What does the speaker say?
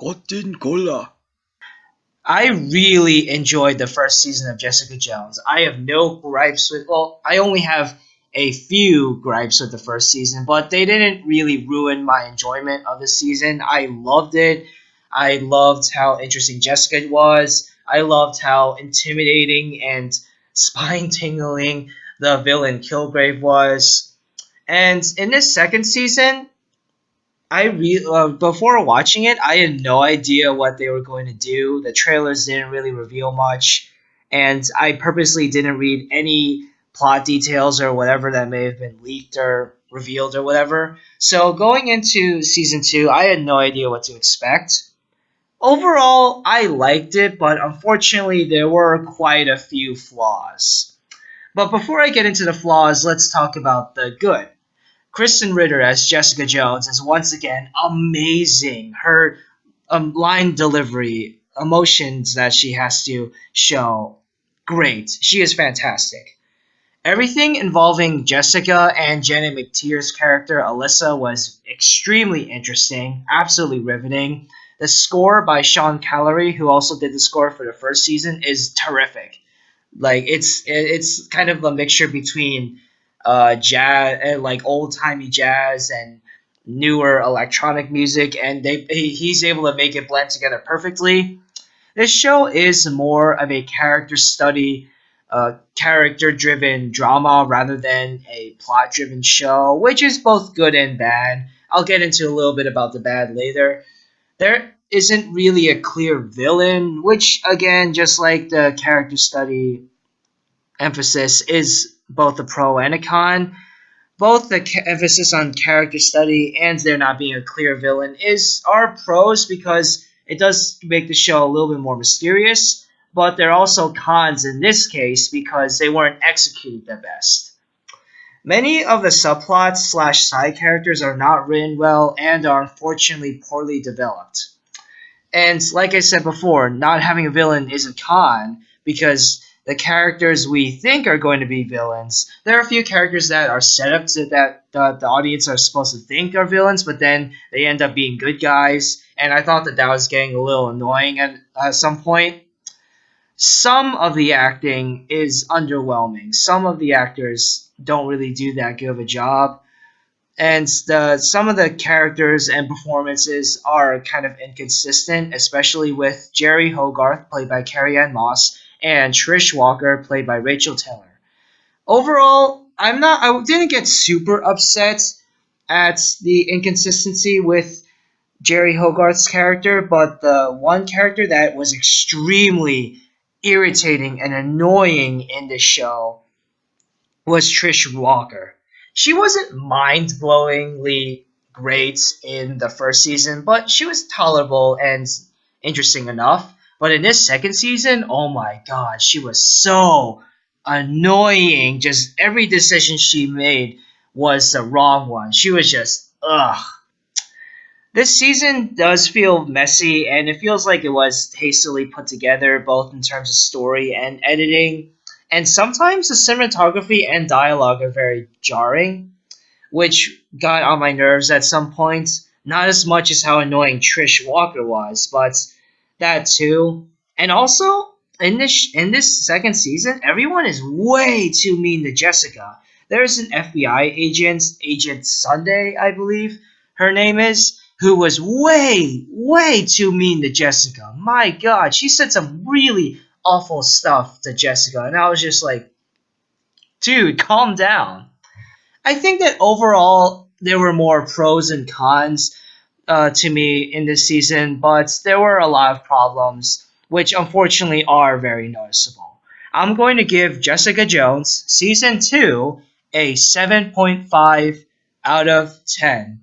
Kotin Cola. I really enjoyed the first season of Jessica Jones. I have no gripes with, well, I only have a few gripes with the first season, but they didn't really ruin my enjoyment of the season. I loved it. I loved how interesting Jessica was. I loved how intimidating and spine tingling the villain Kilgrave was. And in this second season, before watching it, I had no idea what they were going to do. The trailers didn't really reveal much, and I purposely didn't read any plot details or whatever that may have been leaked or revealed or whatever. So going into season 2, I had no idea what to expect. Overall, I liked it, but unfortunately, there were quite a few flaws. But before I get into the flaws, let's talk about the good. Krysten Ritter as Jessica Jones is once again amazing. Her line delivery, emotions that she has to show, great. She is fantastic. Everything involving Jessica and Janet McTeer's character, Alyssa, was extremely interesting, absolutely riveting. The score by Sean Callery, who also did the score for the first season, is terrific. Like it's kind of a mixture between jazz, like old timey jazz and newer electronic music, and he's able to make it blend together perfectly. This show is more of a character study, character driven drama rather than a plot driven show, which is both good and bad. I'll get into a little bit about the bad later. There isn't really a clear villain, which again, just like the character study emphasis, is both a pro and a con. Both the emphasis on character study and there not being a clear villain are pros because it does make the show a little bit more mysterious, but they're also cons in this case because they weren't executed the best. Many of the subplots slash side characters are not written well and are unfortunately poorly developed. And like I said before, not having a villain is a con because the characters we think are going to be villains, there are a few characters that are set up so that the audience are supposed to think are villains, but then they end up being good guys. And I thought that was getting a little annoying at some point. Some of the acting is underwhelming. Some of the actors don't really do that good of a job. And some of the characters and performances are kind of inconsistent, especially with Jerry Hogarth, played by Carrie-Anne Moss, and Trish Walker, played by Rachael Taylor. Overall, I didn't get super upset at the inconsistency with Jerry Hogarth's character, but the one character that was extremely irritating and annoying in this show was Trish Walker. She wasn't mind-blowingly great in the first season, but she was tolerable and interesting enough. But in this second season, oh my god, she was so annoying. Just every decision she made was the wrong one. She was just, ugh. This season does feel messy, and it feels like it was hastily put together, both in terms of story and editing. And sometimes the cinematography and dialogue are very jarring, which got on my nerves at some points. Not as much as how annoying Trish Walker was, but that too. And also, in this second season, everyone is way too mean to Jessica. There's an FBI agent, Agent Sunday, I believe her name is, who was way too mean to Jessica. My god, she said some really awful stuff to Jessica, and I was just like, dude, calm down. I think that overall there were more pros and cons to me in this season, but there were a lot of problems, which unfortunately are very noticeable. I'm going to give Jessica Jones Season 2 a 7.5 out of 10.